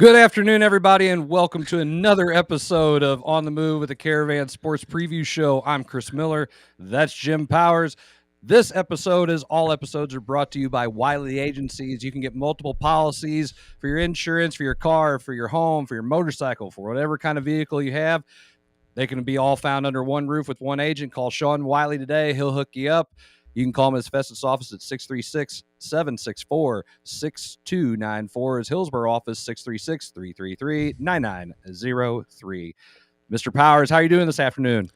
Good afternoon, everybody, and welcome to another episode of On the Move with the Caravan Sports Preview Show. I'm Chris Miller. That's Jim Powers. This episode, as all episodes, are brought to you by Wiley Agencies. You can get multiple policies for your insurance, for your car, for your home, for your motorcycle, for whatever kind of vehicle you have. They can be all found under one roof with one agent. Call Sean Wiley today. He'll hook you up. You can call him at his Festus office at 636-764-6294. His Hillsborough office, 636-333-9903. Mr. Powers, how are you doing this afternoon?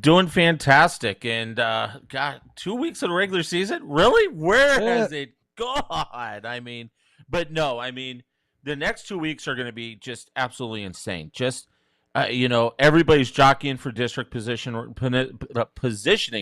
Doing fantastic. And, God, 2 weeks of the regular season? Really? Where has it gone? The next 2 weeks are going to be just absolutely insane. Everybody's jockeying for district positioning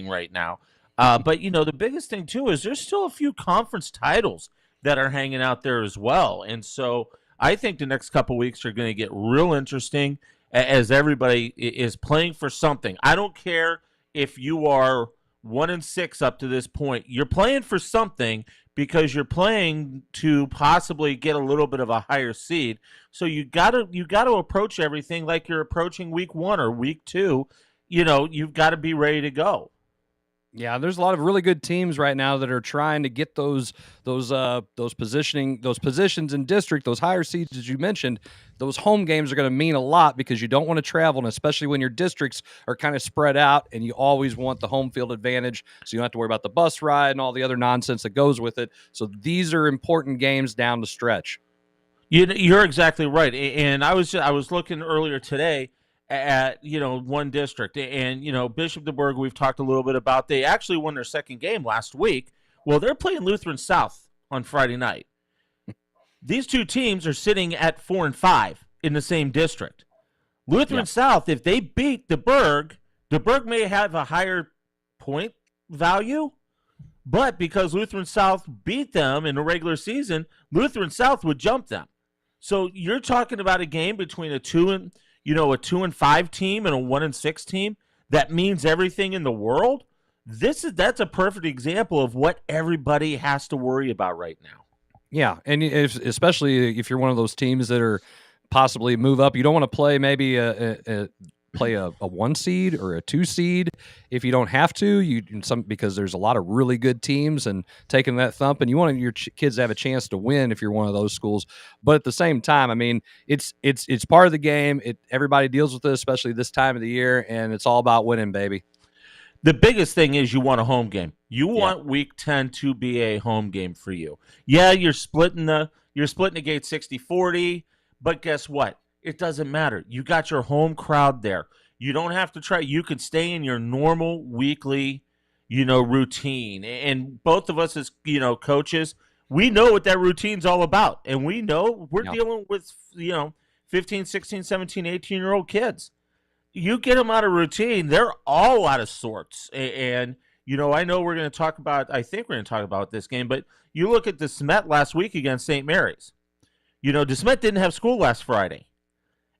right now. But the biggest thing, too, is there's still a few conference titles that are hanging out there as well. And so I think the next couple weeks are going to get real interesting as everybody is playing for something. I don't care if you are 1-6 up to this point. You're playing for something because you're playing to possibly get a little bit of a higher seed. So you got to approach everything like you're approaching week 1 or week 2. You've got to be ready to go. Yeah, there's a lot of really good teams right now that are trying to get those positions in district, those higher seeds as you mentioned. Those home games are going to mean a lot because you don't want to travel, and especially when your districts are kind of spread out, and you always want the home field advantage, so you don't have to worry about the bus ride and all the other nonsense that goes with it. So these are important games down the stretch. You're exactly right, and I was looking earlier today at one district, and Bishop DuBourg, we've talked a little bit about. They actually won their second game last week. Well, they're playing Lutheran South on Friday night. These two teams are sitting at 4-5 in the same district. Lutheran South, if they beat DuBourg may have a higher point value, but because Lutheran South beat them in the regular season, Lutheran South would jump them. So you're talking about a game between a 2-5 team and a 1-6 team that means everything in the world. That's a perfect example of what everybody has to worry about right now. Yeah, and especially if you're one of those teams that are possibly move up, you don't want to play maybe play a 1 seed or a 2 seed if you don't have to. Because there's a lot of really good teams and taking that thump, and you want your kids to have a chance to win if you're one of those schools. But at the same time, it's part of the game. Everybody deals with it, especially this time of the year, and it's all about winning, baby. The biggest thing is you want a home game. You want Week 10 to be a home game for you. Yeah, you're splitting the gate 60-40, but guess what? It doesn't matter. You got your home crowd there. You don't have to try. You could stay in your normal weekly, routine. And both of us as, coaches, we know what that routine's all about. And we know we're dealing with, 15, 16, 17, 18-year-old kids. You get them out of routine, they're all out of sorts. And I know I think we're going to talk about this game, but you look at DeSmet last week against St. Mary's. DeSmet didn't have school last Friday.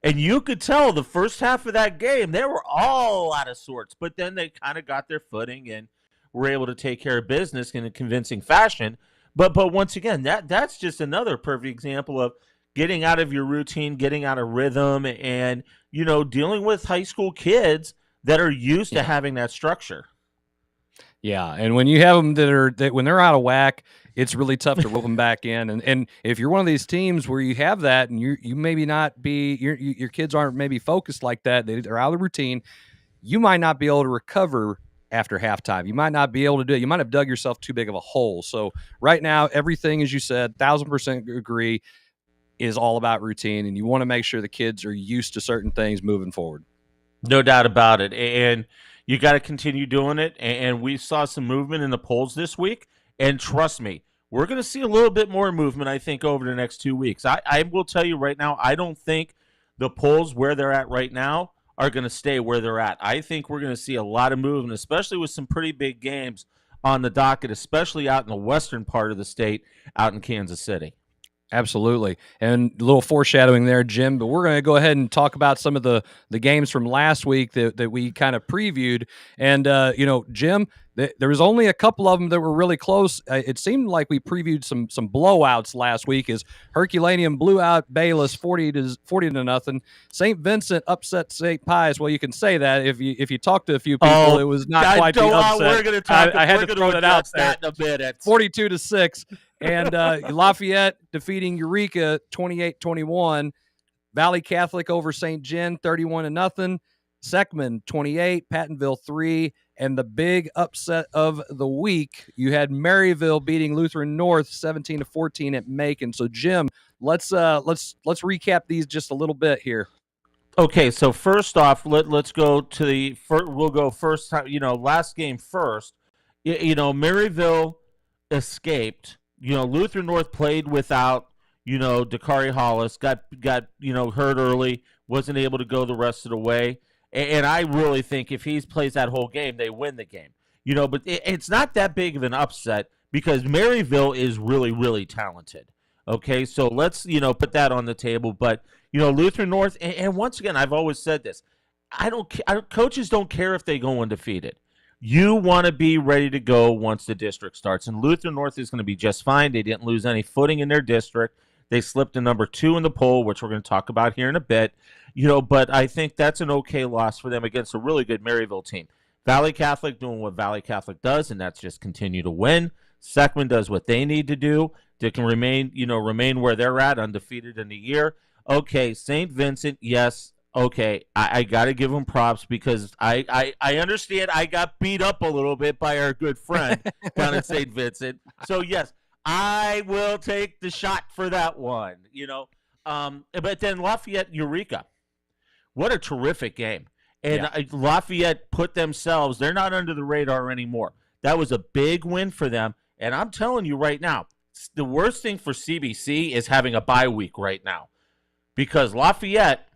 And you could tell the first half of that game, they were all out of sorts. But then they kind of got their footing and were able to take care of business in a convincing fashion. But once again, that's just another perfect example of getting out of your routine, getting out of rhythm, and, dealing with high school kids that are used to having that structure. Yeah, and when you have them when they're out of whack, it's really tough to rope them back in. And if you're one of these teams where you have that, and you maybe not be your kids aren't maybe focused like that, they're out of the routine, you might not be able to recover after halftime. You might not be able to do it. You might have dug yourself too big of a hole. So right now, everything, as you said, 1,000% agree, is all about routine, and you want to make sure the kids are used to certain things moving forward. No doubt about it. And you got to continue doing it. And we saw some movement in the polls this week. And trust me, we're going to see a little bit more movement, I think, over the next 2 weeks. I will tell you right now, I don't think the polls where they're at right now are going to stay where they're at. I think we're going to see a lot of movement, especially with some pretty big games on the docket, especially out in the western part of the state, out in Kansas City. Absolutely. And a little foreshadowing there, Jim, but we're going to go ahead and talk about some of the games from last week that we kind of previewed. And, Jim, there was only a couple of them that were really close. It seemed like we previewed some blowouts last week as Herculaneum blew out Bayless 40 to nothing. St. Vincent upset St. Pius. Well, you can say that if you talk to a few people, it was not quite the upset. We're going to talk. I had to throw that out there. In a minute. 42-6. And Lafayette defeating Eureka 28-21. Valley Catholic over St. Gen 31-0. Seckman 28, Pattonville 3, and the big upset of the week, you had Maryville beating Lutheran North 17-14 at Macon. So Jim, let's recap these just a little bit here. Okay, so first off, let's go to we'll go first time, last game first. Maryville escaped. Lutheran North played without, Dakari Hollis, got hurt early, wasn't able to go the rest of the way. And I really think if he plays that whole game, they win the game. But it's not that big of an upset because Maryville is really, really talented. Okay, so let's, put that on the table. But, Lutheran North, and once again, I've always said this, coaches don't care if they go undefeated. You want to be ready to go once the district starts. And Lutheran North is going to be just fine. They didn't lose any footing in their district. They slipped to number 2 in the poll, which we're going to talk about here in a bit. But I think that's an okay loss for them against a really good Maryville team. Valley Catholic doing what Valley Catholic does, and that's just continue to win. Seckman does what they need to do. They can remain where they're at, undefeated in the year. Okay, St. Vincent, yes. Okay, I got to give them props because I understand I got beat up a little bit by our good friend down at St. Vincent. So, yes, I will take the shot for that one, But then Lafayette, Eureka. What a terrific game. And Lafayette put themselves, they're not under the radar anymore. That was a big win for them. And I'm telling you right now, the worst thing for CBC is having a bye week right now. Because Lafayette,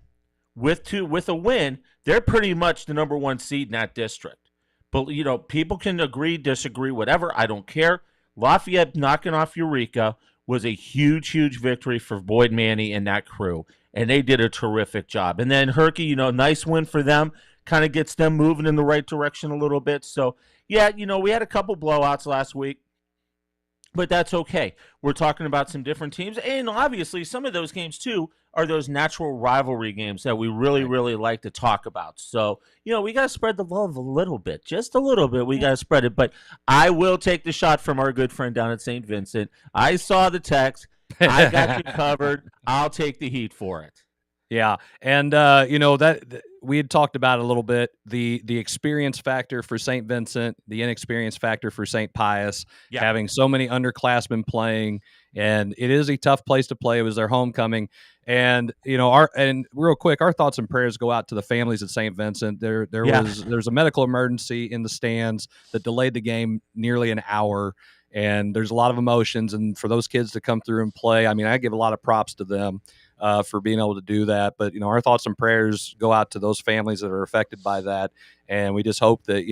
with a win, they're pretty much the number 1 seed in that district. But, people can agree, disagree, whatever. I don't care. Lafayette knocking off Eureka was a huge, huge victory for Boyd Manny and that crew. And they did a terrific job. And then Herky, nice win for them. Kind of gets them moving in the right direction a little bit. So, yeah, we had a couple blowouts last week. But that's okay. We're talking about some different teams. And obviously, some of those games, too, are those natural rivalry games that we really, really like to talk about. So, we got to spread the love a little bit. Just a little bit. We got to spread it. But I will take the shot from our good friend down at St. Vincent. I saw the text. I got you covered. I'll take the heat for it. Yeah, and that we had talked about a little bit the experience factor for St. Vincent, the inexperience factor for St. Pius, having so many underclassmen playing, and it is a tough place to play. It was their homecoming, and real quick, our thoughts and prayers go out to the families at St. Vincent. There was a medical emergency in the stands that delayed the game nearly an hour. And there's a lot of emotions, and for those kids to come through and play, I mean, I give a lot of props to them for being able to do that. But, our thoughts and prayers go out to those families that are affected by that. And we just hope that,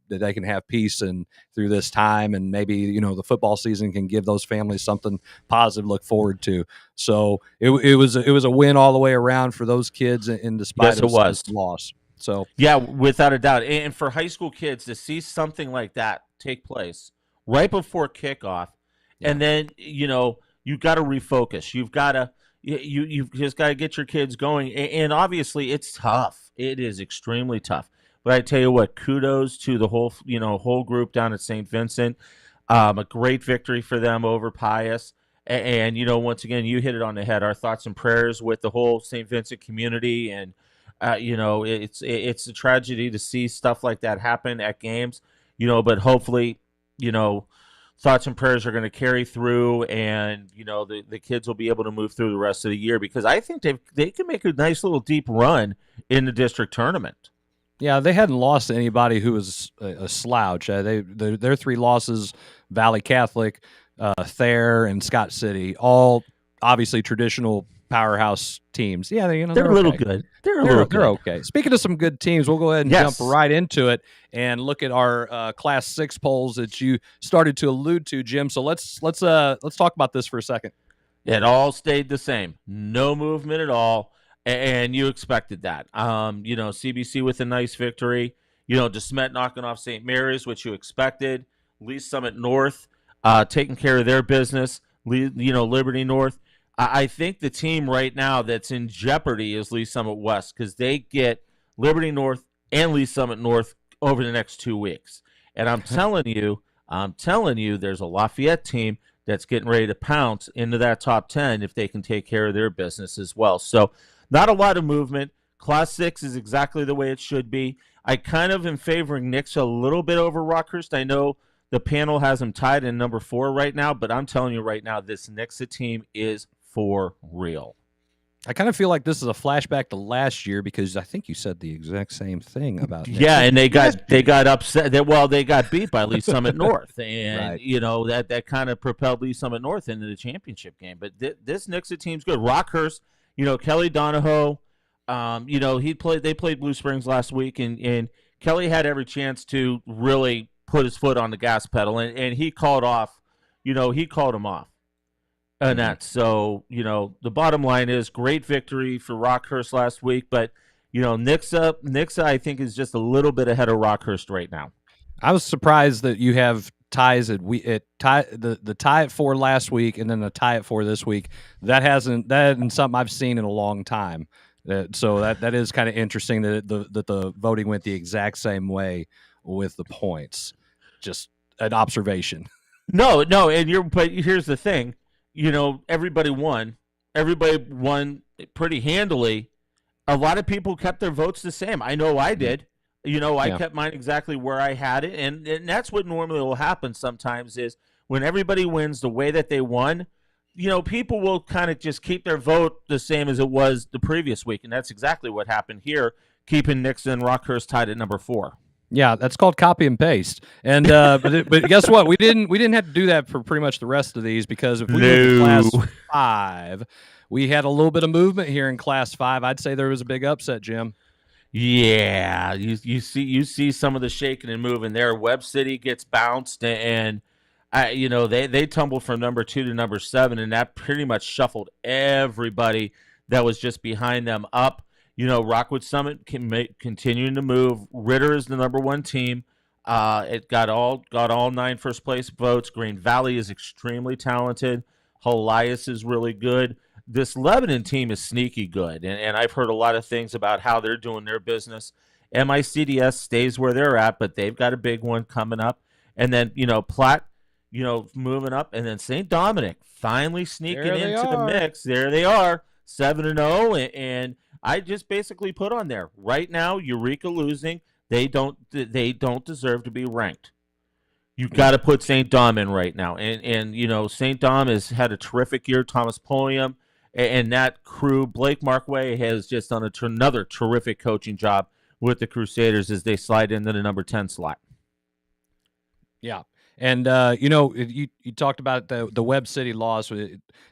that they can have peace and through this time. And maybe, the football season can give those families something positive to look forward to. So it was a win all the way around for those kids, and despite the loss. So, yeah, without a doubt. And for high school kids to see something like that take place right before kickoff, and then you got to refocus. You've just got to get your kids going, and obviously it's tough. It is extremely tough. But I tell you what, kudos to the whole group down at St. Vincent. A great victory for them over Pius, and once again you hit it on the head. Our thoughts and prayers with the whole St. Vincent community, and it's a tragedy to see stuff like that happen at games. But hopefully, thoughts and prayers are going to carry through, and the kids will be able to move through the rest of the year, because I think they can make a nice little deep run in the district tournament. Yeah, they hadn't lost to anybody who was a slouch. Their 3 losses: Valley Catholic, Thayer, and Scott City, all obviously traditional powerhouse teams. Yeah, they're a little good. They're okay. Speaking of some good teams, we'll go ahead and jump right into it and look at our Class 6 polls that you started to allude to, Jim. So let's talk about this for a second. It all stayed the same. No movement at all. And you expected that. CBC with a nice victory. DeSmet knocking off St. Mary's, which you expected. Lee Summit North taking care of their business. Liberty North. I think the team right now that's in jeopardy is Lee Summit West, because they get Liberty North and Lee Summit North over the next 2 weeks. And I'm telling you, there's a Lafayette team that's getting ready to pounce into that top 10 if they can take care of their business as well. So not a lot of movement. Class 6 is exactly the way it should be. I kind of am favoring Nixa a little bit over Rockhurst. I know the panel has them tied in number 4 right now, but I'm telling you right now, this Nixa team is for real. I kind of feel like this is a flashback to last year, because I think you said the exact same thing about Nixa. Yeah, and they got upset. They got beat by Lee Summit North, and right. that kind of propelled Lee Summit North into the championship game. But this Nixa team's good. Rockhurst, Kelly Donahoe, they played Blue Springs last week, and Kelly had every chance to really put his foot on the gas pedal, and he called him off. And that, so, the bottom line is great victory for Rockhurst last week, but, Nixa, I think, is just a little bit ahead of Rockhurst right now. I was surprised that you have ties the tie at 4 last week and then the tie at 4 this week. That isn't something I've seen in a long time. So that is kind of interesting that the voting went the exact same way with the points. Just an observation. No, but here's the thing. Everybody won. Everybody won pretty handily. A lot of people kept their votes the same. I know I did. I kept mine exactly where I had it. And that's what normally will happen sometimes is when everybody wins the way that they won, people will kind of just keep their vote the same as it was the previous week. And that's exactly what happened here, keeping Nixa and Rockhurst tied at number 4. Yeah, that's called copy and paste. And but guess what? We didn't have to do that for pretty much the rest of these, because if we look at Class 5, we had a little bit of movement here in Class 5. I'd say there was a big upset, Jim. Yeah, you see some of the shaking and moving there. Webb City gets bounced, and they tumbled from number 2 to number 7, and that pretty much shuffled everybody that was just behind them up. Rockwood Summit continuing to move. Ritter is the number 1 team. It got all 9 first place votes. Green Valley is extremely talented. Helias is really good. This Lebanon team is sneaky good, and I've heard a lot of things about how they're doing their business. MICDS stays where they're at, but they've got a big one coming up. And then, Platte, moving up. And then St. Dominic finally sneaking into the mix. There they are, 7-0, and I just basically put on there right now. Eureka losing. They don't deserve to be ranked. You've got to put St. Dom in right now, and St. Dom has had a terrific year. Thomas Pulliam and that crew. Blake Markway has just done another terrific coaching job with the Crusaders as they slide into the number 10 slot. Yeah. And you talked about the Webb City loss.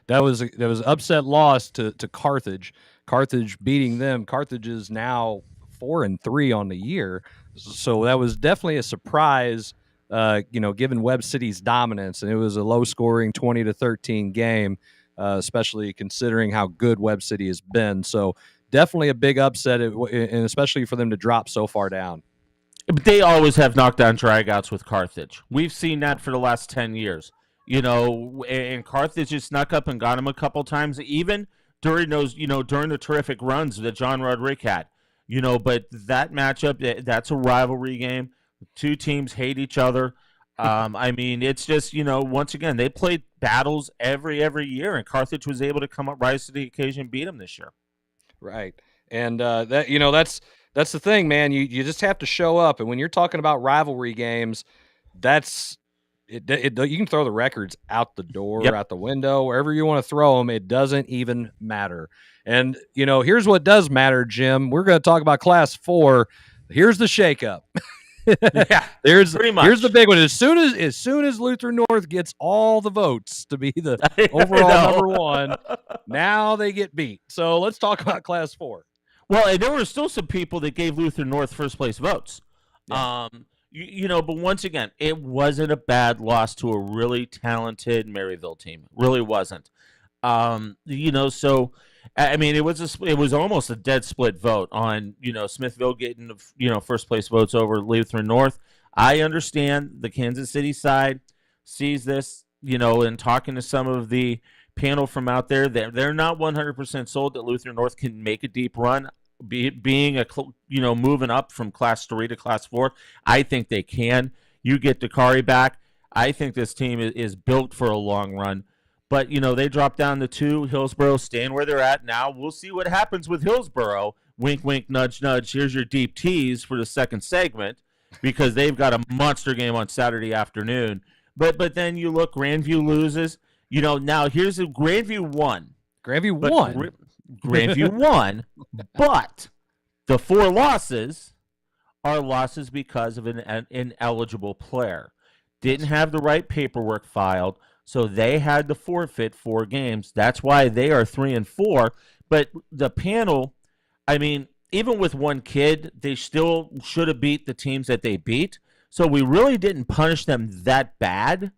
That was an upset loss to Carthage. Carthage beating them. Carthage is now 4-3 on the year, so that was definitely a surprise. Given Webb City's dominance, and it was a low-scoring 20-13 game, especially considering how good Webb City has been. So definitely a big upset, and especially for them to drop so far down. But they always have knockdown dragouts with Carthage. We've seen that for the last 10 years. And Carthage just snuck up and got them a couple times, even during those, during the terrific runs that John Roderick had. But that matchup, that's a rivalry game. 2 teams hate each other. It's just, once again, they played battles every year, and Carthage was able to rise to the occasion and beat them this year. Right. And that's the thing, man. You just have to show up. And when you're talking about rivalry games, that's it. You can throw the records out the door, out the window, wherever you want to throw them. It doesn't even matter. And, here's what does matter, Jim. We're going to talk about Class 4. Here's the shakeup. Here's the big one. As soon as Luther North gets all the votes to be the overall number 1, now they get beat. So let's talk about Class 4. Well, and there were still some people that gave Luther North first place votes. Yeah. But once again, it wasn't a bad loss to a really talented Maryville team. It really wasn't. So I mean, it was almost a dead split vote on Smithville getting first place votes over Lutheran North. I understand the Kansas City side sees this, and talking to some of the panel from out there, they're not 100% sold that Lutheran North can make a deep run. Being moving up from Class 3 to Class 4, I think they can. You get Dakari back. I think this team is built for a long run. But, they dropped down to 2. Hillsboro staying where they're at now. We'll see what happens with Hillsboro. Wink, wink, nudge, nudge. Here's your deep tease for the second segment, because they've got a monster game on Saturday afternoon. But then you look, Grandview loses. Now here's Grandview won. Grandview won, but the 4 losses are losses because of an ineligible player. Didn't have the right paperwork filed, so they had to forfeit 4 games. That's why they are 3-4. But the panel, I mean, even with 1 kid, they still should have beat the teams that they beat. So we really didn't punish them that bad,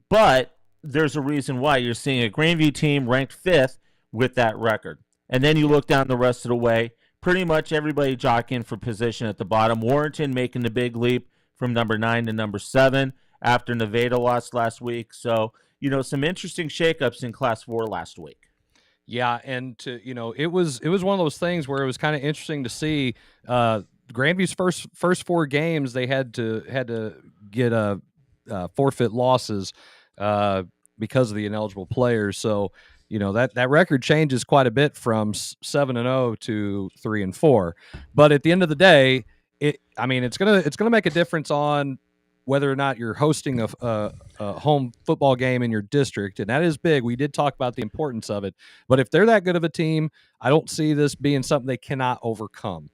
but there's a reason why you're seeing a Grandview team ranked 5th with that record. And then you look down the rest of the way, pretty much everybody jockeying for position at the bottom. Warrenton making the big leap from number 9 to number 7 after Nevada lost last week. So, some interesting shakeups in Class 4 last week. Yeah, and it was one of those things where it was kind of interesting to see Grandview's first 4 games. They had to get forfeit losses because of the ineligible players. So that record changes quite a bit from 7-0 to 3-4. But at the end of the day, it's gonna make a difference on whether or not you're hosting a home football game in your district, and that is big. We did talk about the importance of it, but if they're that good of a team, I don't see this being something they cannot overcome.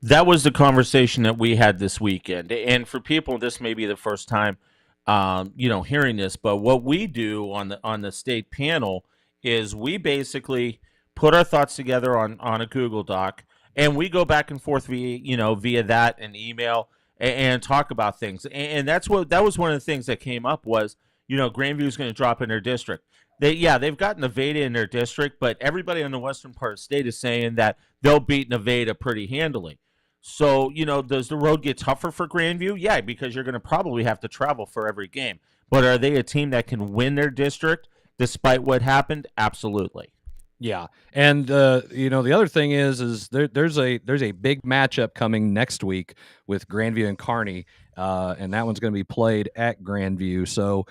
That was the conversation that we had this weekend, and for people, this may be the first time, hearing this. But what we do on the state panel is we basically put our thoughts together on a Google Doc, and we go back and forth via that and email and talk about things. And that was one of the things that came up was, Grandview is going to drop in their district. They've got Nevada in their district, but everybody in the western part of the state is saying that they'll beat Nevada pretty handily. So, does the road get tougher for Grandview? Yeah, because you're going to probably have to travel for every game. But are they a team that can win their district despite what happened? Absolutely. Yeah, and the other thing is there's a big matchup coming next week with Grandview and Kearney, and that one's going to be played at Grandview. So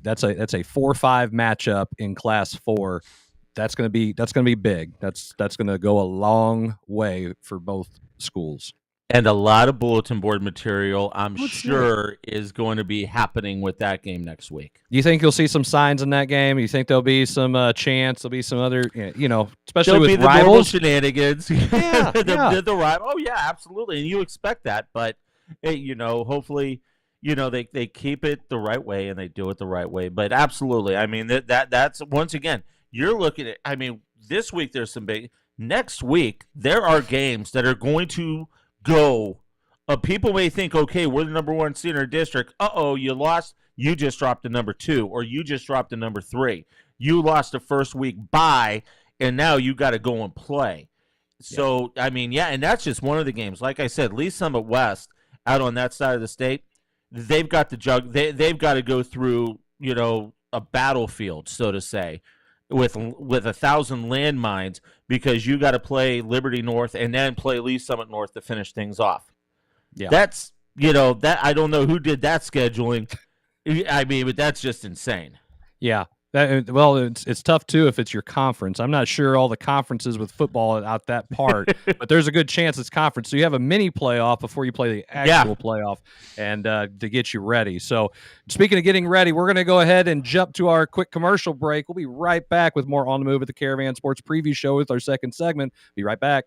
that's a 4-5 matchup in Class 4. That's going to be big. That's going to go a long way for both schools. And a lot of bulletin board material, I'm sure, is going to be happening with that game next week. You think you'll see some signs in that game? You think there'll be some chants? There'll be some other, especially there'll with be the rivals? normal shenanigans. Yeah, the rival. Oh yeah, absolutely. And you expect that, but hopefully, they keep it the right way and they do it the right way. But absolutely, I mean that's once again, you're looking at. I mean, this week there's some big. Next week there are games that are going to go. People may think, okay, we're the number 1 seed in our district. You lost. You just dropped to number 2, or you just dropped to number 3. You lost the first week bye, and now you got to go and play. So, I mean, and that's just one of the games. Like I said, Lee Summit West out on that side of the state, they've got to they've got to go through, a battlefield, so to say, with 1,000 landmines, because you got to play Liberty North and then play Lee Summit North to finish things off. Yeah, that's that I don't know who did that scheduling. I mean, but that's just insane. Yeah. It's tough too if it's your conference. I'm not sure all the conferences with football out that part, but there's a good chance it's conference. So you have a mini playoff before you play the actual playoff, and to get you ready. So speaking of getting ready, we're going to go ahead and jump to our quick commercial break. We'll be right back with more On the Move at the Caravan Sports Preview Show with our second segment. Be right back.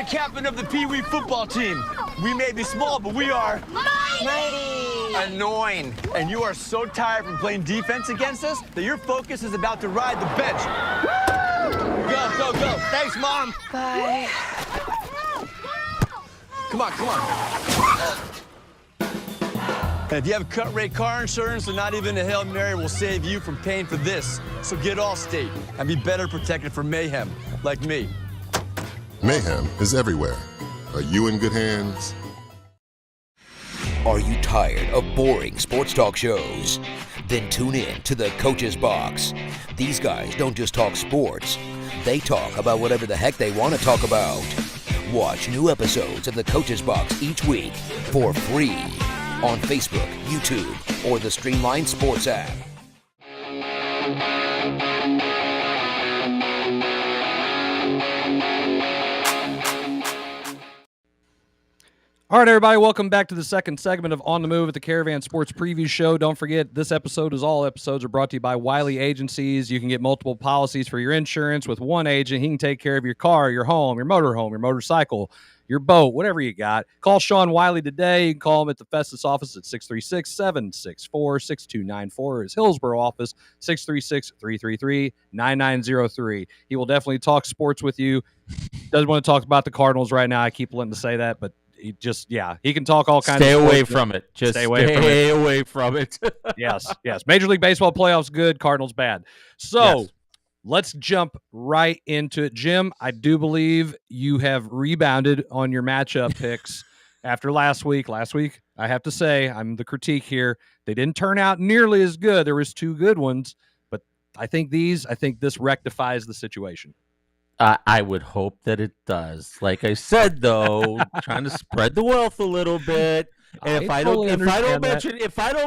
Captain of the Pee Wee football team. We may be small, but we are mighty, annoying. And you are so tired from playing defense against us that your focus is about to ride the bench. Woo! Go. Thanks, Mom. Bye. Come on. And if you have cut rate car insurance, then not even a Hail Mary will save you from paying for this. So get Allstate and be better protected from mayhem, like me. Mayhem is everywhere. Are you in good hands? Are you tired of boring sports talk shows? Then tune in to the Coach's Box. These guys don't just talk sports. They talk about whatever the heck they want to talk about. Watch new episodes of the Coach's Box each week for free on Facebook, YouTube, or the Streamline Sports app. All right, everybody, welcome back to the second segment of On the Move at the Caravan Sports Preview Show. Don't forget, this episode, as all episodes, are brought to you by Wiley Agencies. You can get multiple policies for your insurance with one agent. He can take care of your car, your home, your motorhome, your motorcycle, your boat, whatever you got. Call Sean Wiley today. You can call him at the Festus office at 636-764-6294. His Hillsborough office, 636-333-9903. He will definitely talk sports with you. Doesn't want to talk about the Cardinals right now. I keep wanting to say that, but he can talk all kinds of Stay sports. away from it. Just stay away from it. Yes. Major League Baseball playoffs good, Cardinals bad. So Yes. Let's jump right into it. Jim, I do believe you have rebounded on your matchup picks after last week. Last week, I have to say, I'm the critique here. They didn't turn out nearly as good. There was two good ones, but I think this rectifies the situation. I would hope that it does. Like I said, though, trying to spread the wealth a little bit. And if I don't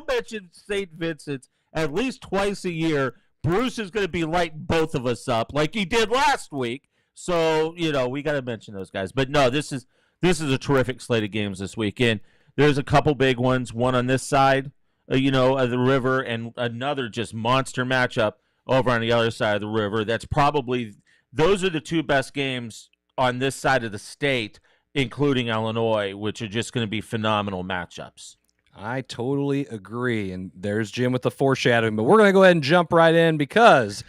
mention St. Vincent's at least twice a year, Bruce is going to be lighting both of us up like he did last week. So we got to mention those guys. But no, this is a terrific slate of games this weekend. There's a couple big ones. One on this side, of the river, and another just monster matchup over on the other side of the river. Those are the two best games on this side of the state, including Illinois, which are just going to be phenomenal matchups. I totally agree. And there's Jim with the foreshadowing, but we're going to go ahead and jump right in because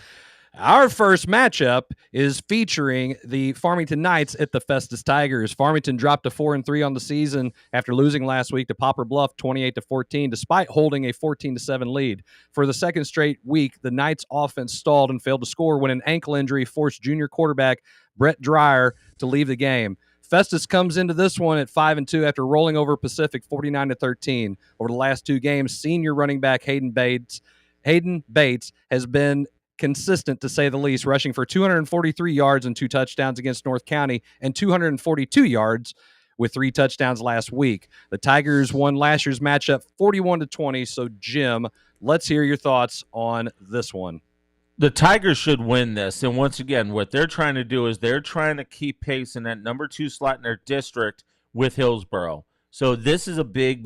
our first matchup is featuring the Farmington Knights at the Festus Tigers. Farmington dropped to 4-3 on the season after losing last week to Poplar Bluff 28-14, despite holding a 14-7 lead. For the second straight week, the Knights offense stalled and failed to score when an ankle injury forced junior quarterback Brett Dreyer to leave the game. Festus comes into this one at 5-2 after rolling over Pacific 49-13. Over the last two games, senior running back Hayden Bates has been consistent, to say the least, rushing for 243 yards and 2 touchdowns against North County and 242 yards with 3 touchdowns last week. The Tigers won last year's matchup 41-20. So, Jim, let's hear your thoughts on this one. The Tigers should win this. And once again, what they're trying to do is they're trying to keep pace in that number 2 slot in their district with Hillsborough. So this is a big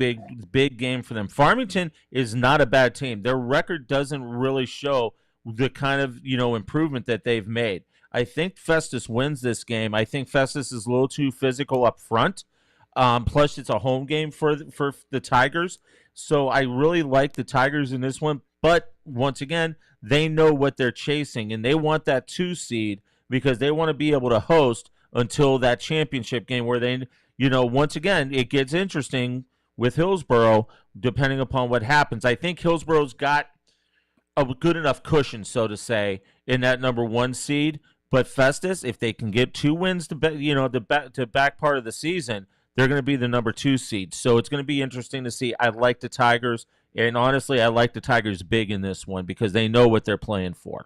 game for them. Farmington is not a bad team. Their record doesn't really show the kind of, improvement that they've made. I think Festus wins this game. I think Festus is a little too physical up front. Plus, it's a home game for the Tigers. So I really like the Tigers in this one. But once again, they know what they're chasing, and they want that 2 seed because they want to be able to host until that championship game where they, once again, it gets interesting with Hillsborough depending upon what happens. I think Hillsborough's got a good enough cushion, so to say, in that number 1 seed. But Festus, if they can get 2 wins to back part of the season, they're going to be the number 2 seed. So it's going to be interesting to see. I like the Tigers. And honestly, I like the Tigers big in this one because they know what they're playing for.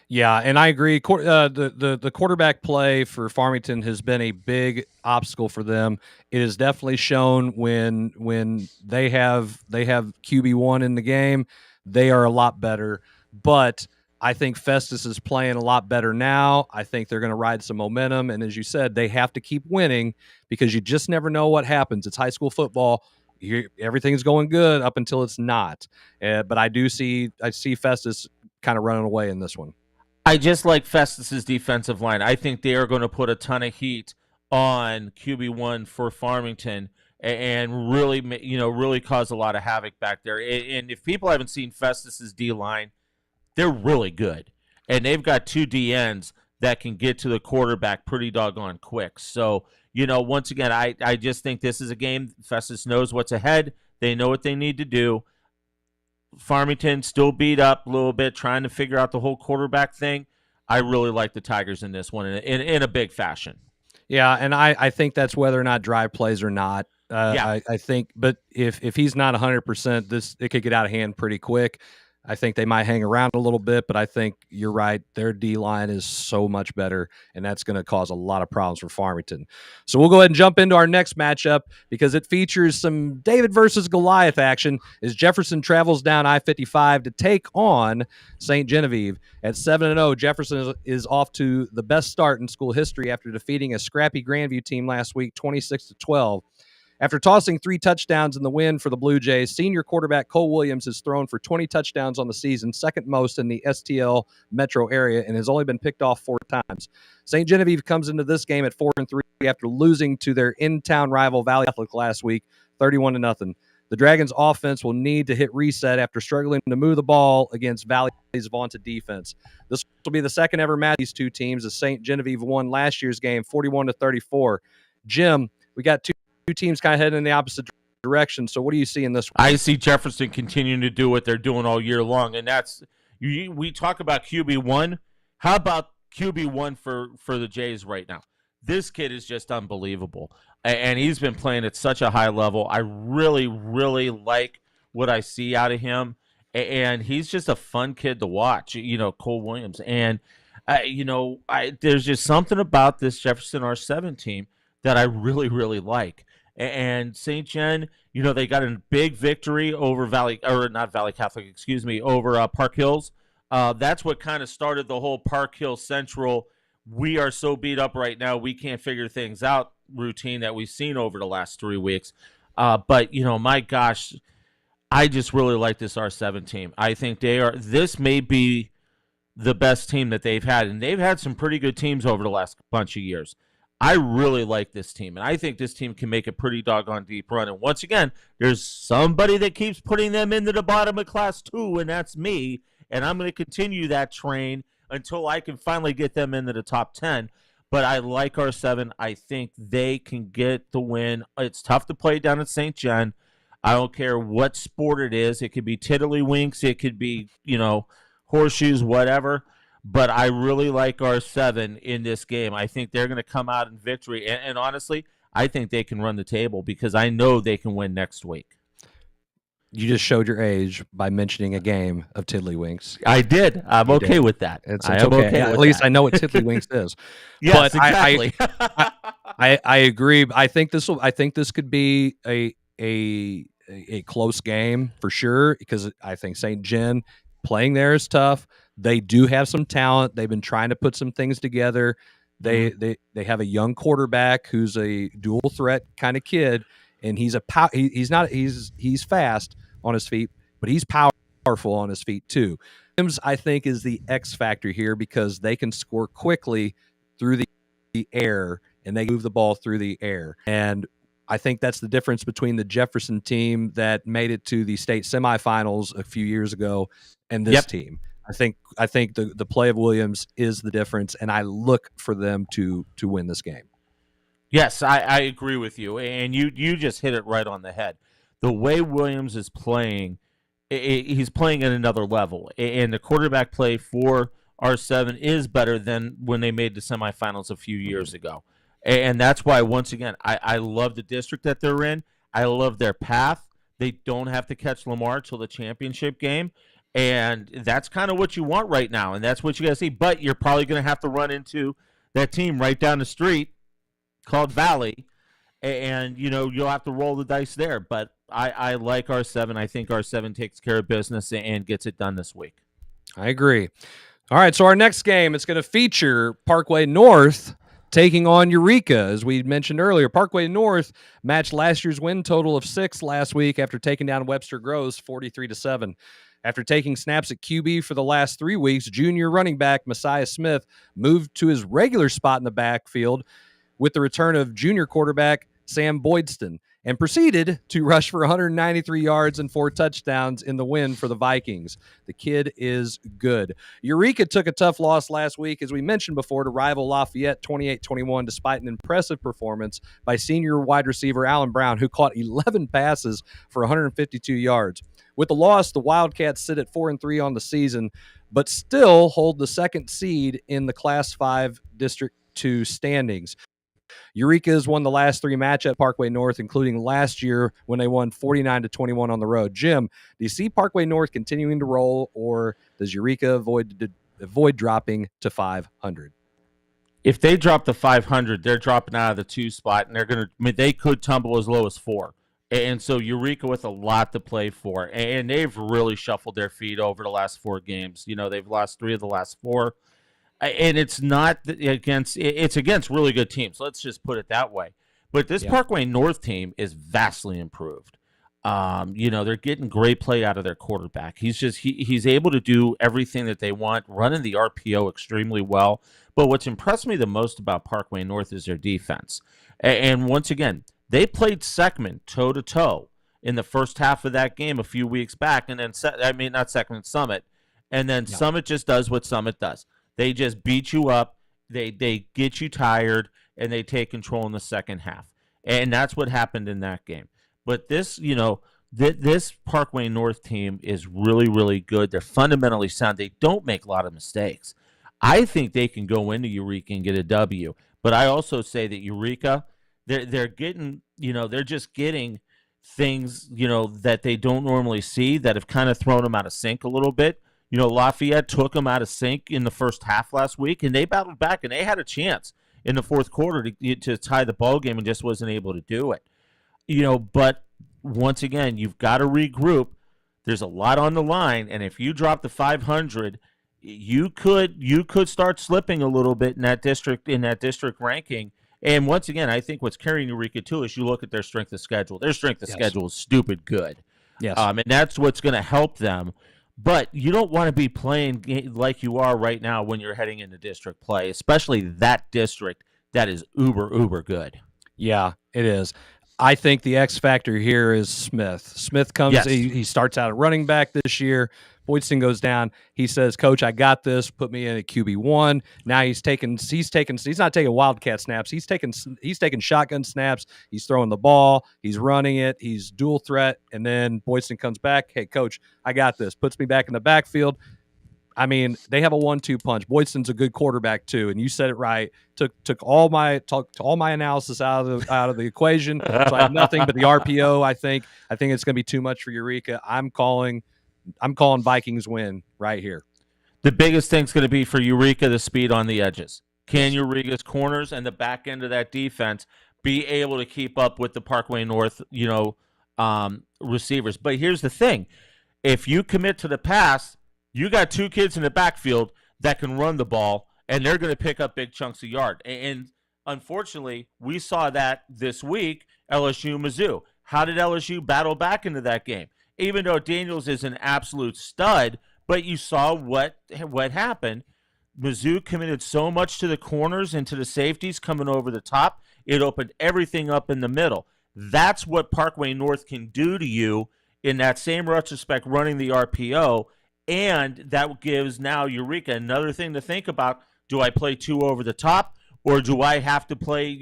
Yeah, and I agree. The quarterback play for Farmington has been a big obstacle for them. It is definitely shown when they have QB1 in the game, they are a lot better. But I think Festus is playing a lot better now. I think they're going to ride some momentum. And as you said, they have to keep winning because you just never know what happens. It's high school football. Everything's going good up until it's not. But I see Festus kind of running away in this one. I just like Festus's defensive line. I think they are going to put a ton of heat on QB1 for Farmington and really cause a lot of havoc back there. And if people haven't seen Festus's D-line, they're really good. And they've got 2 DNs that can get to the quarterback pretty doggone quick. So, once again, I just think this is a game. Festus knows what's ahead. They know what they need to do. Farmington still beat up a little bit, trying to figure out the whole quarterback thing. I really like the Tigers in this one in a big fashion. Yeah, and I think that's whether or not drive plays or not. Yeah. I think, but if he's not 100%, it could get out of hand pretty quick. I think they might hang around a little bit, but I think you're right. Their D-line is so much better, and that's going to cause a lot of problems for Farmington. So we'll go ahead and jump into our next matchup because it features some David versus Goliath action as Jefferson travels down I-55 to take on St. Genevieve. At 7-0, Jefferson is off to the best start in school history after defeating a scrappy Grandview team last week, 26-12. After tossing 3 touchdowns in the win for the Blue Jays, senior quarterback Cole Williams has thrown for 20 touchdowns on the season, second most in the STL metro area, and has only been picked off 4 times. St. Genevieve comes into this game at 4-3 after losing to their in-town rival Valley Catholic last week, 31-0. The Dragons' offense will need to hit reset after struggling to move the ball against Valley's vaunted defense. This will be the second ever match of these two teams, as St. Genevieve won last year's game 41-34. Jim, we got two teams kind of heading in the opposite direction. So what do you see in this one? I see Jefferson continuing to do what they're doing all year long, and that's we talk about QB1. How about QB1 for the Jays right now? This kid is just unbelievable, and he's been playing at such a high level. I really, really like what I see out of him, and he's just a fun kid to watch. Cole Williams, and there's just something about this Jefferson R7 team that I really, really like. And St. Gen, they got a big victory over over Park Hills. That's what kind of started the whole Park Hill Central, we are so beat up right now, we can't figure things out routine that we've seen over the last 3 weeks. But, my gosh, I just really like this R7 team. I think this may be the best team that they've had, and they've had some pretty good teams over the last bunch of years. I really like this team, and I think this team can make a pretty doggone deep run. And once again, there's somebody that keeps putting them into the bottom of Class 2, and that's me. And I'm going to continue that train until I can finally get them into the top 10. But I like R7. I think they can get the win. It's tough to play down at St. John. I don't care what sport it is. It could be tiddlywinks. It could be, horseshoes, whatever. But I really like R7 in this game. I think they're going to come out in victory. And honestly, I think they can run the table because I know they can win next week. You just showed your age by mentioning a game of Tiddlywinks. I did. I'm okay with that. It's okay. At least I know what Tiddlywinks is. Yes, but exactly. I agree. I think this could be a close game for sure because I think St. Gen playing there is tough. They do have some talent. They've been trying to put some things together. They have a young quarterback who's a dual threat kind of kid, and he's fast on his feet, but he's powerful on his feet too. Williams, I think, is the X factor here because they can score quickly through the air, and they move the ball through the air. And I think that's the difference between the Jefferson team that made it to the state semifinals a few years ago and this team. I think the play of Williams is the difference, and I look for them to win this game. Yes, I agree with you, and you just hit it right on the head. The way Williams is playing, he's playing at another level, and the quarterback play for R7 is better than when they made the semifinals a few years ago. And that's why, once again, I love the district that they're in. I love their path. They don't have to catch Lamar till the championship game. And that's kind of what you want right now, and that's what you got to see. But you're probably going to have to run into that team right down the street called Valley, and you'll have to roll the dice there. But I like R7. I think R7 takes care of business and gets it done this week. I agree. All right, so our next game, it's going to feature Parkway North taking on Eureka. As we mentioned earlier, Parkway North matched last year's win total of 6 last week after taking down Webster Groves 43-7. After taking snaps at QB for the last 3 weeks, junior running back Messiah Smith moved to his regular spot in the backfield with the return of junior quarterback Sam Boydston. and proceeded to rush for 193 yards and 4 touchdowns in the win for the Vikings. The kid is good. Eureka took a tough loss last week, as we mentioned before, to rival Lafayette 28-21, despite an impressive performance by senior wide receiver Allen Brown, who caught 11 passes for 152 yards. With the loss, the Wildcats sit at 4-3 on the season, but still hold the second seed in the Class 5 District 2 standings. Eureka has won the last 3 matchups at Parkway North, including last year when they won 49-21 on the road. Jim, do you see Parkway North continuing to roll, or does Eureka avoid dropping to 500? If they drop to 500, they're dropping out of the 2 spot, and they could tumble as low as 4. And so Eureka with a lot to play for, and they've really shuffled their feet over the last 4 games. They've lost 3 of the last 4. And it's not against really good teams. Let's just put it that way. But this Parkway North team is vastly improved. They're getting great play out of their quarterback. He's able to do everything that they want, running the RPO extremely well. But what's impressed me the most about Parkway North is their defense. And once again, they played Seckman toe-to-toe in the first half of that game a few weeks back. And then, not Seckman, Summit. And then Summit just does what Summit does. They just beat you up, they get you tired, and they take control in the second half. And that's what happened in that game. But this, this Parkway North team is really, really good. They're fundamentally sound. They don't make a lot of mistakes. I think they can go into Eureka and get a W. But I also say that Eureka, they're getting, they're just getting things, that they don't normally see that have kind of thrown them out of sync a little bit. Lafayette took them out of sync in the first half last week, and they battled back, and they had a chance in the fourth quarter to tie the ball game and just wasn't able to do it. But once again, you've got to regroup. There's a lot on the line, and if you drop the 500, you could start slipping a little bit in that district ranking. And once again, I think what's carrying Eureka too is you look at their strength of schedule. Their strength of schedule is stupid good. Yes, and that's what's going to help them. But you don't want to be playing like you are right now when you're heading into district play, especially that district that is uber good. Yeah, it is. I think the X factor here is Smith. Smith comes, he starts out at running back this year. Boydston goes down. He says, "Coach, I got this. Put me in at QB1." Now he's not taking wildcat snaps. He's taking shotgun snaps. He's throwing the ball. He's running it. He's dual threat. And then Boydston comes back. "Hey, Coach, I got this." Puts me back in the backfield. I mean, they have a 1-2 punch. Boydston's a good quarterback too, and you said it right. Took all my analysis out of the equation. So I have nothing but the RPO. I think it's going to be too much for Eureka. I'm calling Vikings win right here. The biggest thing's going to be for Eureka the speed on the edges. Can Eureka's corners and the back end of that defense be able to keep up with the Parkway North, receivers? But here's the thing: if you commit to the pass, you got 2 kids in the backfield that can run the ball, and they're going to pick up big chunks of yard. And unfortunately, we saw that this week, LSU-Mizzou. How did LSU battle back into that game? Even though Daniels is an absolute stud, but you saw what happened. Mizzou committed so much to the corners and to the safeties coming over the top, it opened everything up in the middle. That's what Parkway North can do to you in that same retrospect, running the RPO. And that gives now Eureka another thing to think about. Do I play 2 over the top, or do I have to play,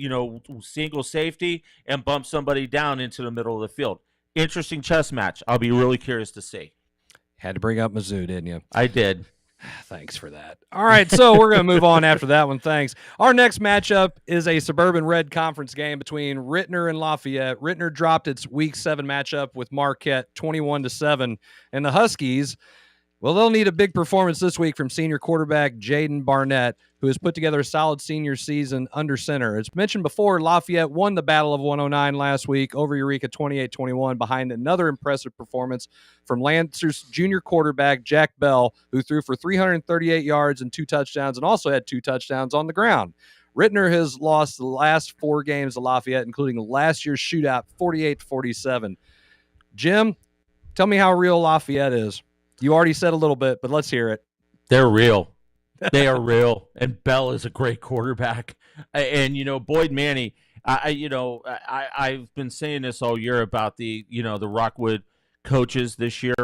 single safety and bump somebody down into the middle of the field? Interesting chess match. I'll be really curious to see. Had to bring up Mizzou, didn't you? I did. Thanks for that. All right, so we're going to move on after that one. Thanks. Our next matchup is a Suburban Red Conference game between Rittner and Lafayette. Rittner dropped its Week 7 matchup with Marquette 21-7, and the Huskies, well, they'll need a big performance this week from senior quarterback Jaden Barnett, who has put together a solid senior season under center. As mentioned before, Lafayette won the Battle of 109 last week over Eureka 28-21 behind another impressive performance from Lancer's junior quarterback Jack Bell, who threw for 338 yards and 2 touchdowns and also had 2 touchdowns on the ground. Rittner has lost the last 4 games to Lafayette, including last year's shootout, 48-47. Jim, tell me how real Lafayette is. You already said a little bit, but let's hear it. They're real. They are real. And Bell is a great quarterback. And, Boyd Manny, I've been saying this all year about the Rockwood coaches this year,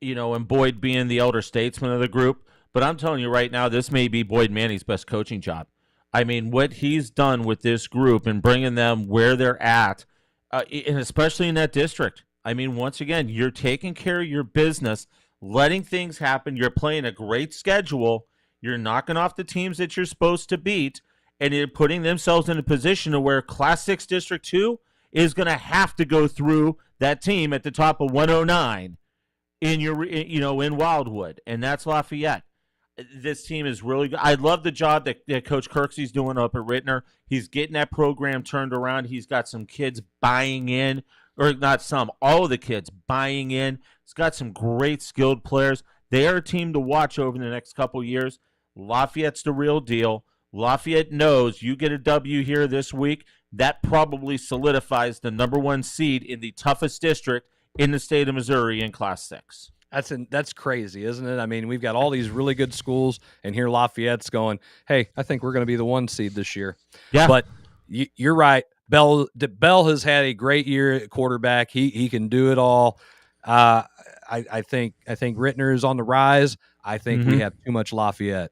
and Boyd being the elder statesman of the group. But I'm telling you right now, this may be Boyd Manning's best coaching job. I mean, what he's done with this group and bringing them where they're at, and especially in that district. I mean, once again, you're taking care of your business, letting things happen. You're playing a great schedule. You're knocking off the teams that you're supposed to beat, and you're putting themselves in a position to where Class 6 District 2 is going to have to go through that team at the top of 109 in Wildwood, and that's Lafayette. This team is really good. I love the job that Coach Kirksey's doing up at Rittner. He's getting that program turned around. He's got some kids buying in, or not some, all of the kids buying in. He's got some great skilled players. They are a team to watch over the next couple years. Lafayette's the real deal. Lafayette knows you get a W here this week, that probably solidifies the number 1 seed in the toughest district in the state of Missouri in Class 6. That's crazy, isn't it? I mean, we've got all these really good schools, and here Lafayette's going, hey, I think we're going to be the 1 seed this year. Yeah. But you're right. Bell has had a great year at quarterback. He can do it all. I think Rittner is on the rise. I think we have too much Lafayette.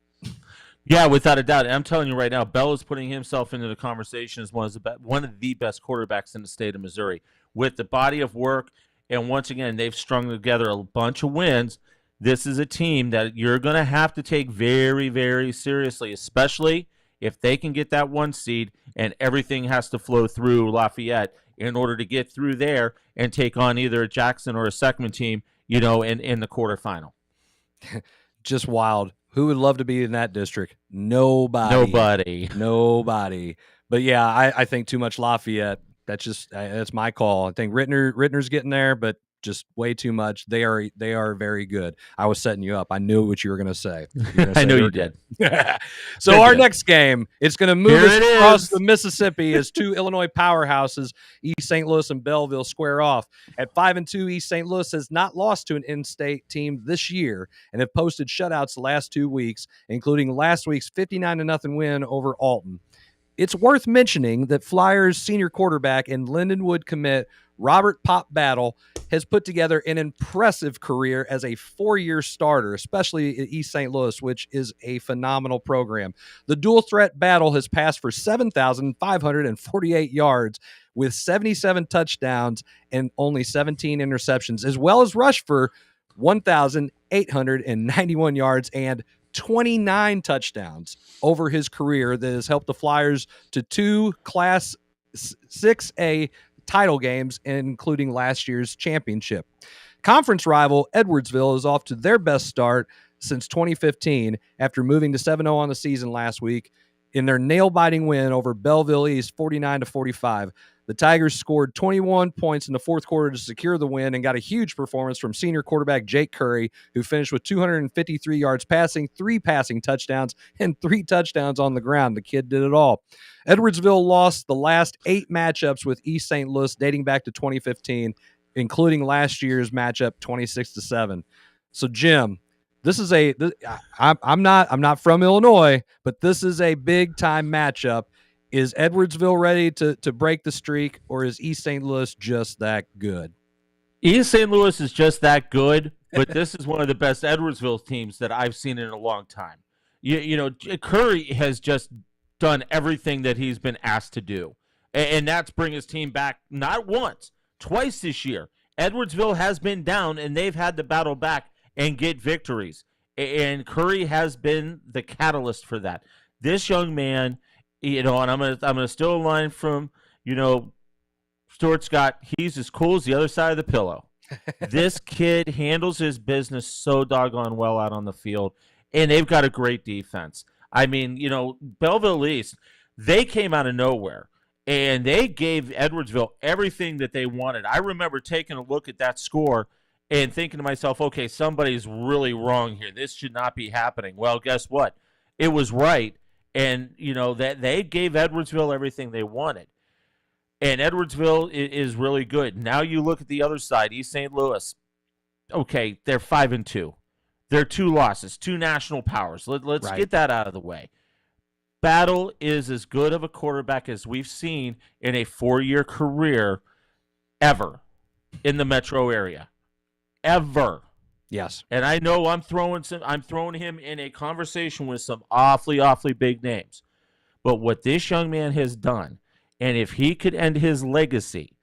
Yeah, without a doubt. And I'm telling you right now, Bell is putting himself into the conversation as one of the best quarterbacks in the state of Missouri. With the body of work, and once again, they've strung together a bunch of wins. This is a team that you're going to have to take very, very seriously, especially if they can get that 1 seed and everything has to flow through Lafayette in order to get through there and take on either a Jackson or a Seckman team, in the quarterfinal. Just wild. Who would love to be in that district? Nobody. But yeah, I think too much Lafayette. That's my call. I think Rittner's getting there, but just way too much. They are very good. I was setting you up. I knew what you were going to say. I know you did. So our next game, it's going to move us across the Mississippi as 2 Illinois powerhouses, East St. Louis and Belleville, square off. At 5-2, East St. Louis has not lost to an in-state team this year and have posted shutouts the last 2 weeks, including last week's 59-0 win over Alton. It's worth mentioning that Flyers senior quarterback and Lindenwood commit Robert Pop Battle has put together an impressive career as a 4-year starter, especially at East St. Louis, which is a phenomenal program. The dual threat battle has passed for 7,548 yards with 77 touchdowns and only 17 interceptions, as well as rushed for 1,891 yards and 29 touchdowns over his career that has helped the Flyers to 2 Class 6A title games, including last year's championship. Conference rival Edwardsville is off to their best start since 2015 after moving to 7-0 on the season last week in their nail-biting win over Belleville East 49-45. The Tigers scored 21 points in the fourth quarter to secure the win and got a huge performance from senior quarterback Jake Curry, who finished with 253 yards passing, 3 passing touchdowns, and 3 touchdowns on the ground. The kid did it all. Edwardsville lost the last 8 matchups with East St. Louis dating back to 2015, including last year's matchup 26-7. So, Jim, I'm not from Illinois, but this is a big time matchup. Is Edwardsville ready to break the streak, or is East St. Louis just that good? East St. Louis is just that good, but this is one of the best Edwardsville teams that I've seen in a long time. Curry has just done everything that he's been asked to do, and that's bring his team back not once, twice this year. Edwardsville has been down, and they've had to battle back and get victories, and Curry has been the catalyst for that. This young man, and I'm gonna steal a line from Stuart Scott. He's as cool as the other side of the pillow. This kid handles his business so doggone well out on the field, and they've got a great defense. I mean, Belleville East, they came out of nowhere, and they gave Edwardsville everything that they wanted. I remember taking a look at that score and thinking to myself, okay, somebody's really wrong here. This should not be happening. Well, guess what? It was right. And, that they gave Edwardsville everything they wanted. And Edwardsville is really good. Now you look at the other side, East St. Louis. Okay, they're 5-2. They're 2 losses, 2 national powers. Let's get that out of the way. Battle is as good of a quarterback as we've seen in a 4-year career ever in the metro area. Ever. Yes. And I know I'm throwing him in a conversation with some awfully big names. But what this young man has done, and if he could end his legacy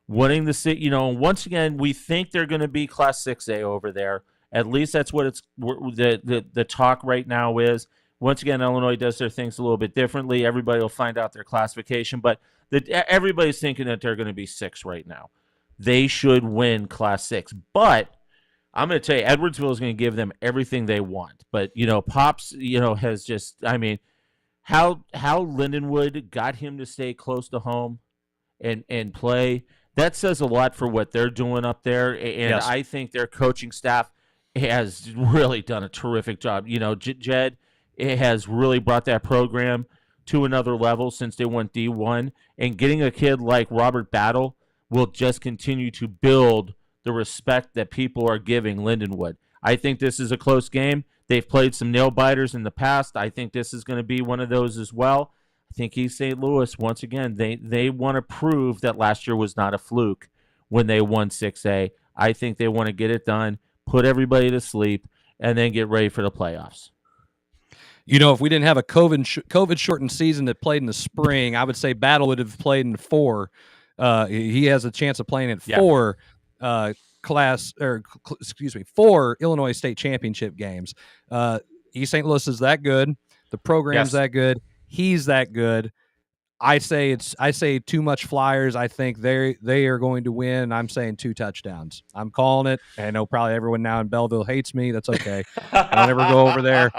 winning the city, once again, we think they're going to be Class 6A over there. At least that's what the talk right now is. Once again, Illinois does their things a little bit differently. Everybody will find out their classification, but everybody's thinking that they're going to be 6 right now. They should win Class 6. But I'm going to tell you, Edwardsville is going to give them everything they want. But, Pops, has just, how Lindenwood got him to stay close to home and play, that says a lot for what they're doing up there. And yes. I think their coaching staff has really done a terrific job. Jed has really brought that program to another level since they went D1. And getting a kid like Robert Battle will just continue to build the respect that people are giving Lindenwood. I think this is a close game. They've played some nail-biters in the past. I think this is going to be one of those as well. I think East St. Louis, once again, they want to prove that last year was not a fluke when they won 6A. I think they want to get it done, put everybody to sleep, and then get ready for the playoffs. If we didn't have a COVID-shortened season that played in the spring, I would say Battle would have played in 4. He has a chance of playing at 4 4 Illinois State Championship games. East St. Louis is that good. The program's that good. He's that good. I say too much Flyers. I think they are going to win. I'm saying 2 touchdowns. I'm calling it. I know probably everyone now in Belleville hates me. That's okay. I don't ever go over there.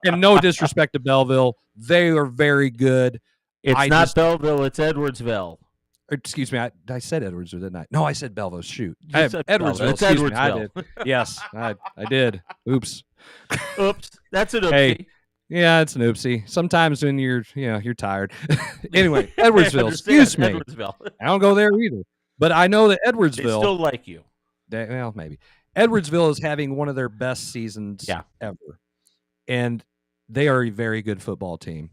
And no disrespect to Belleville, they are very good. It's not Belleville. It's Edwardsville. Excuse me, I said Edwardsville, didn't I? No, I said Belleville. Shoot. Edwardsville. It's Edwardsville. I did. Yes, I did. Oops. Oops. That's an oopsie. Hey, yeah, it's an oopsie. Sometimes when you're tired. Anyway, Edwardsville. Excuse me. Edwardsville. I don't go there either. But I know that Edwardsville. They still like you. Well, maybe. Edwardsville is having one of their best seasons ever. And they are a very good football team.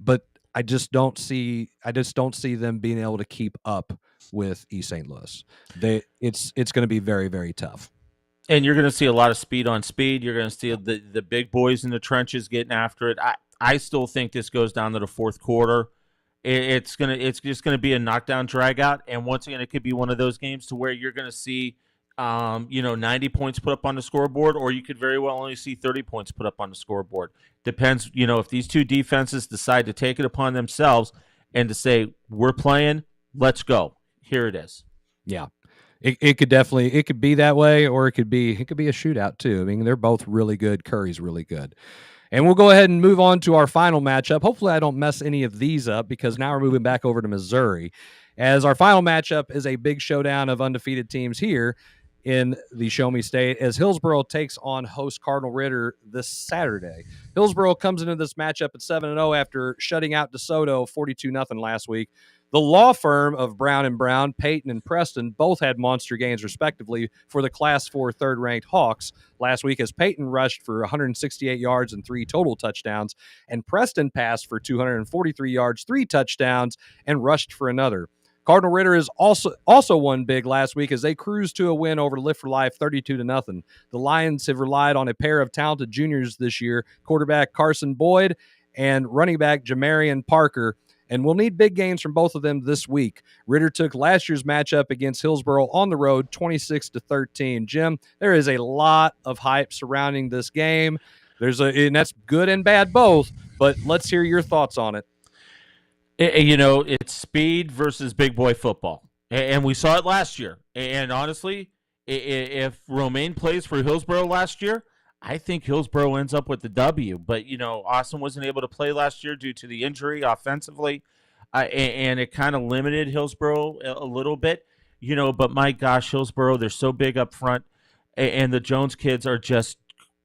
But I just don't see them being able to keep up with East St. Louis. It's going to be very, very tough. And you're going to see a lot of speed on speed. You're going to see the big boys in the trenches getting after it. I still think this goes down to the fourth quarter. It's just going to be a knockdown drag out. And once again, it could be one of those games to where you're going to see 90 points put up on the scoreboard, or you could very well only see 30 points put up on the scoreboard. Depends, if these two defenses decide to take it upon themselves and to say, we're playing, let's go. Here it is. Yeah. It could be that way, or it could be a shootout too. I mean, they're both really good. Curry's really good. And we'll go ahead and move on to our final matchup. Hopefully I don't mess any of these up, because now we're moving back over to Missouri, as our final matchup is a big showdown of undefeated teams here in the Show Me State, as Hillsboro takes on host Cardinal Ritter this Saturday. Hillsboro comes into this matchup at 7-0 after shutting out DeSoto 42-0 last week. The law firm of Brown & Brown, Peyton and Preston, both had monster gains respectively for the Class 4 third-ranked Hawks last week, as Peyton rushed for 168 yards and 3 total touchdowns, and Preston passed for 243 yards, 3 touchdowns, and rushed for another. Cardinal Ritter is also won big last week as they cruised to a win over Lift for Life 32-0. The Lions have relied on a pair of talented juniors this year, quarterback Carson Boyd and running back Jamarian Parker, and we'll need big gains from both of them this week. Ritter took last year's matchup against Hillsboro on the road 26-13. Jim, there is a lot of hype surrounding this game. And that's good and bad both, but let's hear your thoughts on it. It's speed versus big boy football. And we saw it last year. And honestly, if Romaine plays for Hillsboro last year, I think Hillsboro ends up with the W. But, Austin wasn't able to play last year due to the injury offensively. And it kind of limited Hillsboro a little bit. But my gosh, Hillsboro, they're so big up front. And the Jones kids are just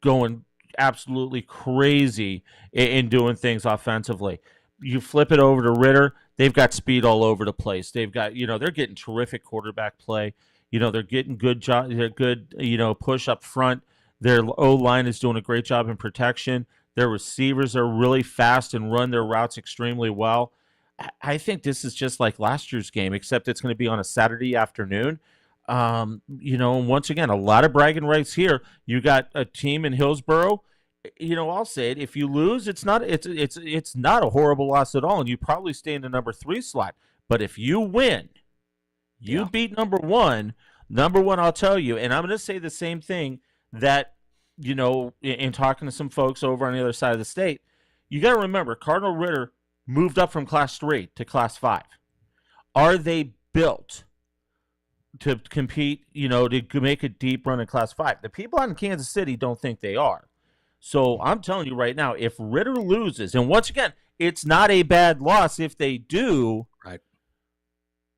going absolutely crazy in doing things offensively. You flip it over to Ritter, they've got speed all over the place. They've got, they're getting terrific quarterback play. They're getting good job, they're good, push up front. Their O-line is doing a great job in protection. Their receivers are really fast and run their routes extremely well. I think this is just like last year's game, except it's going to be on a Saturday afternoon. And once again, a lot of bragging rights here. You got a team in Hillsboro. I'll say it. If you lose, it's not a horrible loss at all, and you probably stay in the number 3 slot. But if you win, you beat number 1. Number 1, I'll tell you, and I'm going to say the same thing that in talking to some folks over on the other side of the state. You got to remember, Cardinal Ritter moved up from Class 3 to Class 5. Are they built to compete, to make a deep run in Class 5? The people out in Kansas City don't think they are. So I'm telling you right now, if Ritter loses, and once again, it's not a bad loss if they do, right?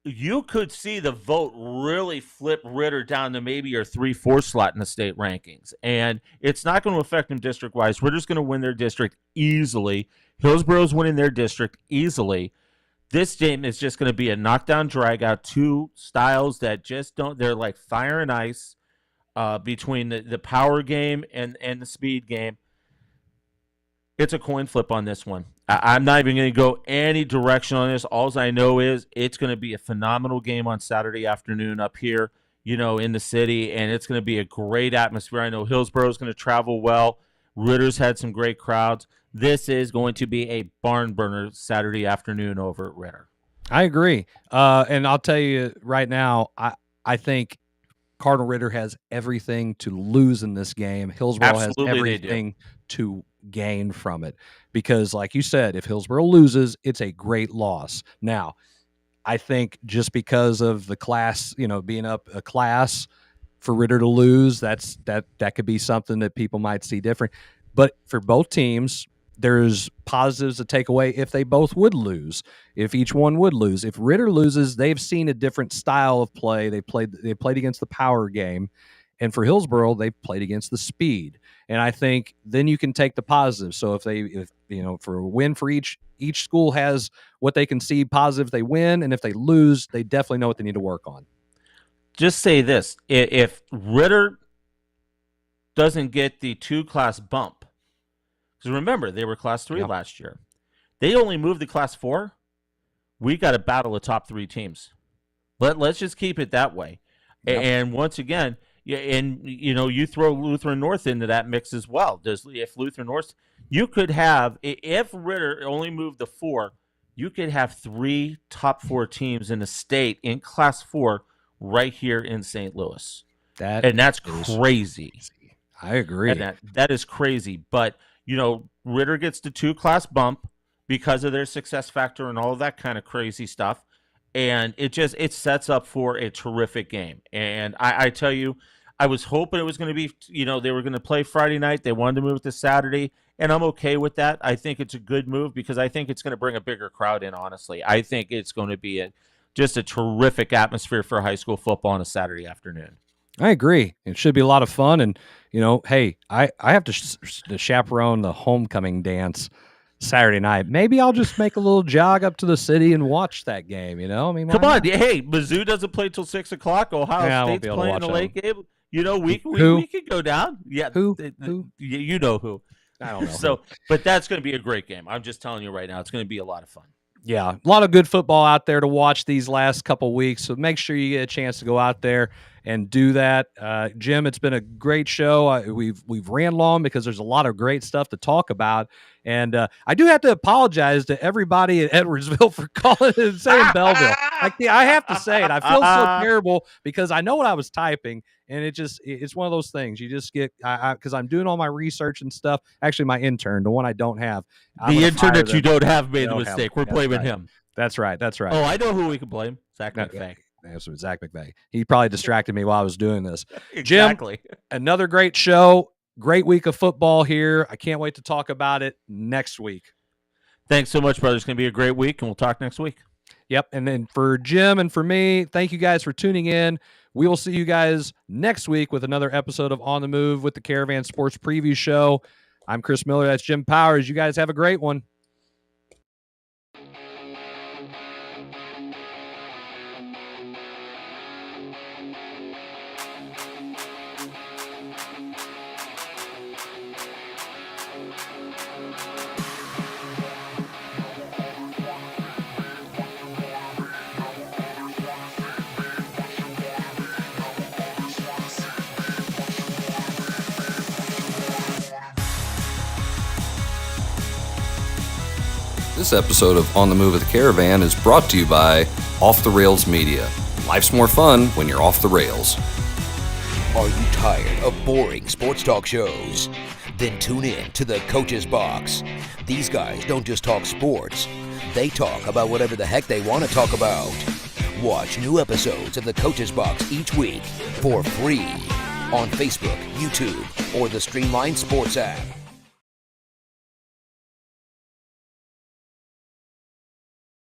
You could see the vote really flip Ritter down to maybe your 3-4 slot in the state rankings. And it's not going to affect them district-wise. Ritter's going to win their district easily. Hillsboro's winning their district easily. This game is just going to be a knockdown, drag-out, 2 styles that just don't – they're like fire and ice between the power game and the speed game. It's a coin flip on this one. I'm not even going to go any direction on this. All I know is it's going to be a phenomenal game on Saturday afternoon up here, in the city, and it's going to be a great atmosphere. I know Hillsboro's going to travel well. Ritter's had some great crowds. This is going to be a barn burner Saturday afternoon over at Ritter. I agree. And I'll tell you right now, I think Cardinal Ritter has everything to lose in this game. Hillsboro Absolutely has everything to gain from it. Because, like you said, if Hillsboro loses, it's a great loss. Now, I think just because of the class, being up a class for Ritter to lose, that could be something that people might see different. But for both teams, there's positives to take away if they both would lose, if each one would lose. If Ritter loses, they've seen a different style of play. They played against the power game. And for Hillsboro, they played against the speed. And I think then you can take the positives. So if for a win for each school has what they can see positive if they win, and if they lose, they definitely know what they need to work on. Just say this. If Ritter doesn't get the 2-class bump, because remember, they were Class 3 last year. They only moved to Class 4. We got to battle the top 3 teams. Let's just keep it that way. Yep. And once again, you throw Lutheran North into that mix as well. If Lutheran North, you could have, if Ritter only moved to 4, you could have 3 top 4 teams in the state in Class 4 right here in St. Louis. That's crazy. I agree. And that is crazy. But Ritter gets the 2-class bump because of their success factor and all of that kind of crazy stuff. And it sets up for a terrific game. And I tell you, I was hoping it was going to be, they were going to play Friday night. They wanted to move to Saturday, and I'm okay with that. I think it's a good move because I think it's going to bring a bigger crowd in, honestly. I think it's going to be just a terrific atmosphere for high school football on a Saturday afternoon. I agree. It should be a lot of fun. And, hey, I have to chaperone the homecoming dance Saturday night. Maybe I'll just make a little jog up to the city and watch that game, Come on. Hey, Mizzou doesn't play till 6 o'clock. Ohio State's playing the late game. We could go down. Yeah. Who? You know who. I don't know. So, but that's going to be a great game. I'm just telling you right now, it's going to be a lot of fun. Yeah, a lot of good football out there to watch these last couple weeks. So make sure you get a chance to go out there and do that. Jim, it's been a great show. We've ran long because there's a lot of great stuff to talk about. And I do have to apologize to everybody at Edwardsville for calling it and saying Belleville. I have to say it. I feel so terrible because I know what I was typing, and it's one of those things. You just get because I'm doing all my research and stuff. Actually, my intern, the one I don't have, the intern that you don't have made the mistake. We're blaming him. That's right. Oh, I know who we can blame. Zach McVey. That's Zach McVey. He probably distracted me while I was doing this. Exactly. Jim, another great show. Great week of football here. I can't wait to talk about it next week. Thanks so much, brother. It's going to be a great week, and we'll talk next week. Yep. And then for Jim and for me, thank you guys for tuning in. We will see you guys next week with another episode of On the Move with the Caravan Sports Preview Show. I'm Chris Miller. That's Jim Powers. You guys have a great one. This episode of On the Move with the Caravan is brought to you by Off the Rails Media. Life's more fun when you're off the rails. Are you tired of boring sports talk shows? Then tune in to the Coach's Box. These guys don't just talk sports. They talk about whatever the heck they want to talk about. Watch new episodes of the Coach's Box each week for free on Facebook, YouTube, or the Streamline Sports app.